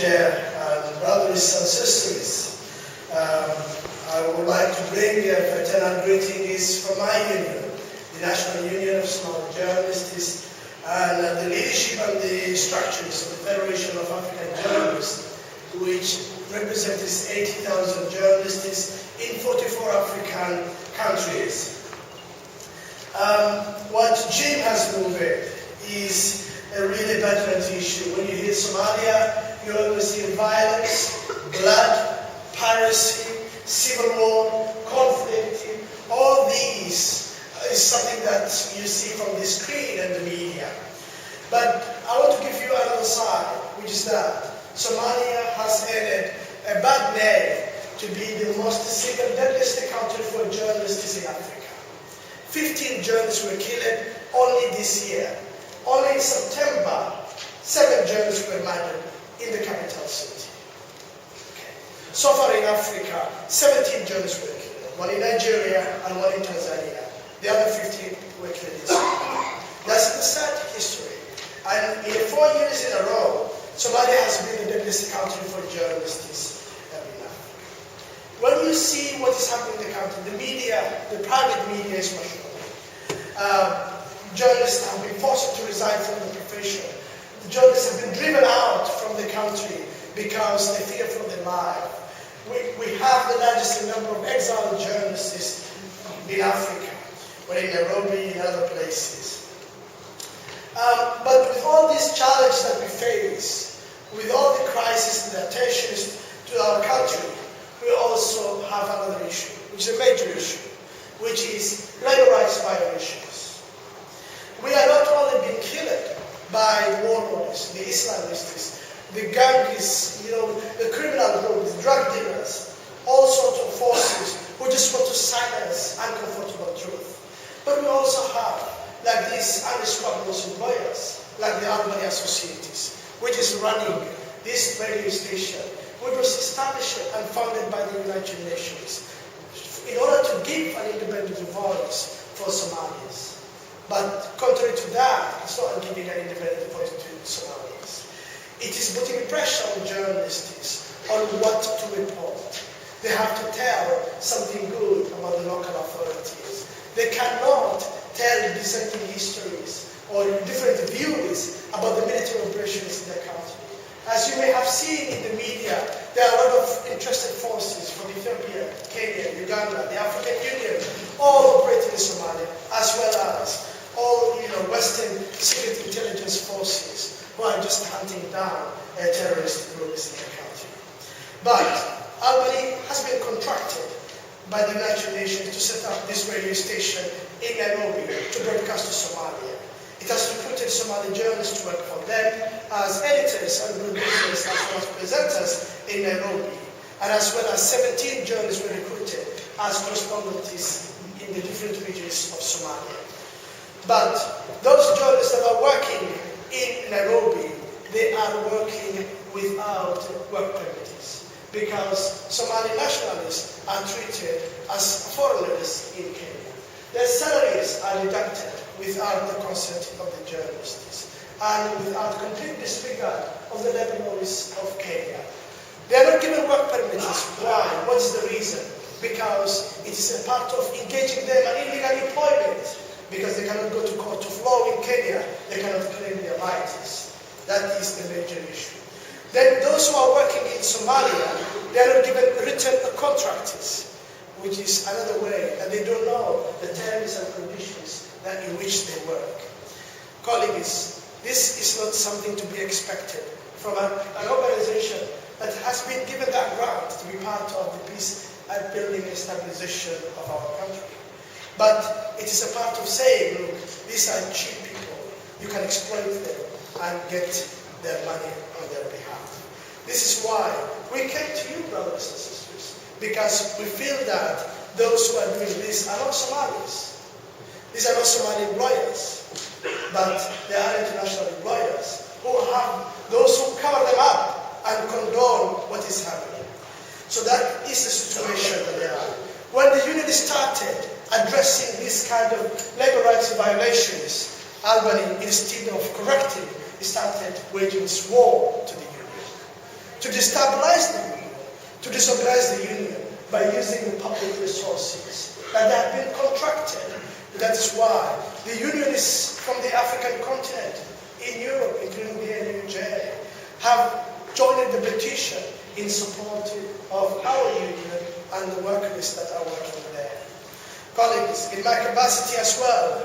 and brothers and sisters. I would like to bring fraternal greetings from my union, the National Union of Somali Journalists, and the leadership and the structures of the Federation of African Journalists, which represents 80,000 journalists in 44 African countries. What Jim has moved is a really veteran issue. When you hear Somalia, you always hear violence, blood, piracy, civil war, conflict. All these is something that you see from the screen and the media. But I want to give you another side, which is that Somalia has earned a bad name to be the most single deadliest country for journalists in Africa. 15 journalists were killed only this year. Only in September, 7 journalists were murdered in the capital city. Okay. So far in Africa, 17 journalists were killed, one in Nigeria and one in Tanzania. The other 15 were killed in Somalia. That's the sad history. And in 4 years in a row, Somalia has been the deadliest country for journalists in Africa. When you see what is happening in the country, the media, the private media is much more. Journalists have been forced to resign from the profession. The journalists have been driven out from the country because they fear for their life. We have the largest number of exiled journalists in Africa, or in Nairobi and other places. But with all these challenges that we face, with all the crises and the attentions to our country, we also have another issue, which is a major issue, which is labor rights violations. We are not only being killed by warlords, the Islamists, the gangs, the criminal groups, drug dealers, all sorts of forces who just want to silence uncomfortable truth. But we also have, like these unscrupulous employers, like the Albany Associates, which is running this radio station, which was established and founded by the United Nations in order to give an independent voice for Somalis. But contrary to that, it's not giving an independent voice to Somalis. It is putting pressure on journalists on what to report. They have to tell something good about the local authorities. They cannot tell dissenting histories or different views about the military operations in the country. As you may have seen in the media, there are a lot of interested forces from Ethiopia, Kenya, Uganda, the African Union, all operating in Somalia, as well as all Western secret intelligence forces who are just hunting down terrorist groups in the country. But Albany has been contracted by the United Nations to set up this radio station in Nairobi to broadcast to Somalia. It has recruited Somali journalists to work for them as editors and producers as well as presenters in Nairobi. And as well as 17 journalists were recruited as correspondents in the different regions of Somalia. But those journalists that are working in Nairobi, they are working without work permits because Somali nationalists are treated as foreigners in Kenya. Their salaries are deducted without the consent of the journalists and without complete disregard of the labor laws of Kenya. They are not given work permits. Why? What is the reason? Because it is a part of engaging them in illegal employment. Because they cannot go to court of law in Kenya, they cannot claim their rights. That is the major issue. Then those who are working in Somalia, they are not given written contracts, which is another way, and they don't know the terms and conditions in which they work. Colleagues, this is not something to be expected from an organization that has been given that grant to be part of the peace and building and stabilization of our country. But it is a part of saying, look, these are cheap people. You can exploit them and get their money on their behalf. This is why we came to you, brothers and sisters, because we feel that those who are doing this are not Somalis. These are not Somali employers, but they are international employers who have those who cover them up and condone what is happening. So that is the situation that they are. When the union started addressing this kind of labor rights violations, Albany, instead of correcting, started waging war to the union. to destabilize the union, to disorganize the union by using the public resources that have been contracted. That is why the union is from the African continent in Europe, including the NUJ, have joined the petition in support of our union and the workers that are working there. Colleagues, in my capacity as well,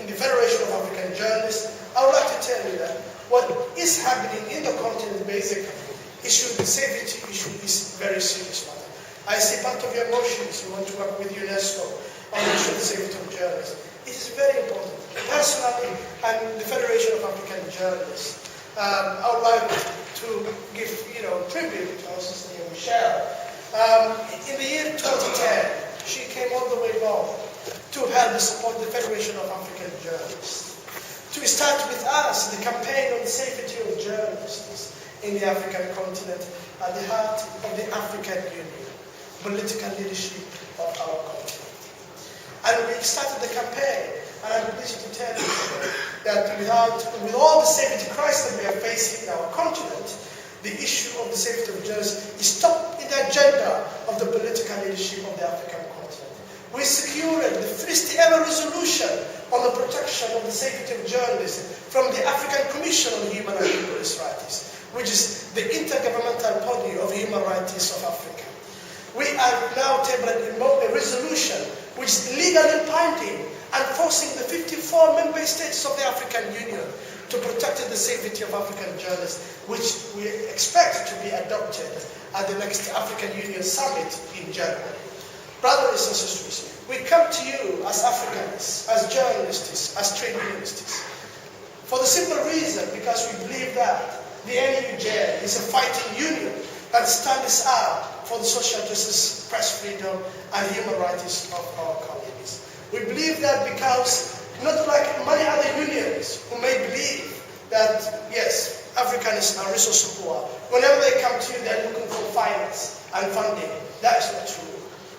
in the Federation of African Journalists, I would like to tell you that what is happening in the continent, basically, the safety issue is very serious matter. I see part of your motions, you want to work with UNESCO on the issue of the safety of journalists. It is very important. Personally, and the Federation of African Journalists, I would like to give, tribute to our sister Michelle. In the year 2010, she came all the way down to help support the Federation of African Journalists, to start with us the campaign on the safety of journalists in the African continent at the heart of the African Union, political leadership of our continent. And we started the campaign, and I'm pleased to tell you that with all the safety crisis that we are facing in our continent, the issue of the safety of journalists is top in the agenda of the political leadership of the African continent. We secured the first ever resolution on the protection of the safety of journalists from the African Commission on Human and People's Rights, which is the intergovernmental body of human rights of Africa. We are now tabling a resolution which is legally binding and forcing the 54 member states of the African Union to protect the safety of African journalists, which we expect to be adopted at the next African Union Summit in January. Brothers and sisters, we come to you as Africans, as journalists, as trade unionists, for the simple reason because we believe that the NUJ is a fighting union that stands up for the social justice, press freedom, and human rights of our colleagues. We believe that because, not like many other unions who may believe that, yes, Africans are resource poor. Whenever they come to you, they're looking for finance and funding. That is not true.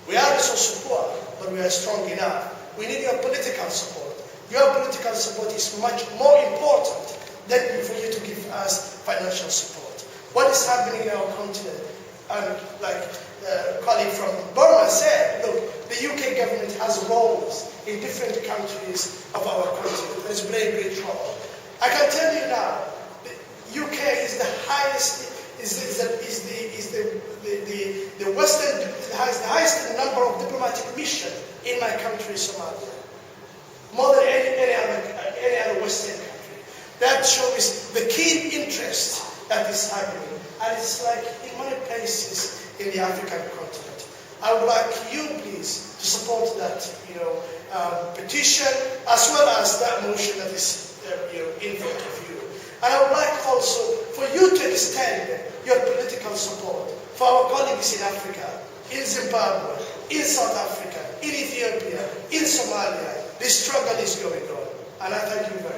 We are resource poor, but we are strong enough. We need your political support. Your political support is much more important than for you to give us financial support. What is happening in our continent? And like the colleague from Burma said, look, the UK government has roles in different countries of our continent. It's playing a great role. I can tell you now, the UK is the highest, the Western, has the highest number of diplomatic missions in my country, Somalia, more than any other Western country. That shows the keen interest that is happening, and it's like in many places in the African continent. I would like you, please, to support that, petition as well as that motion that is, in front of you. And I would like also for you to extend your political support for our colleagues in Africa, in Zimbabwe, in South Africa, in Ethiopia, in Somalia. This struggle is going on, and I thank you very much.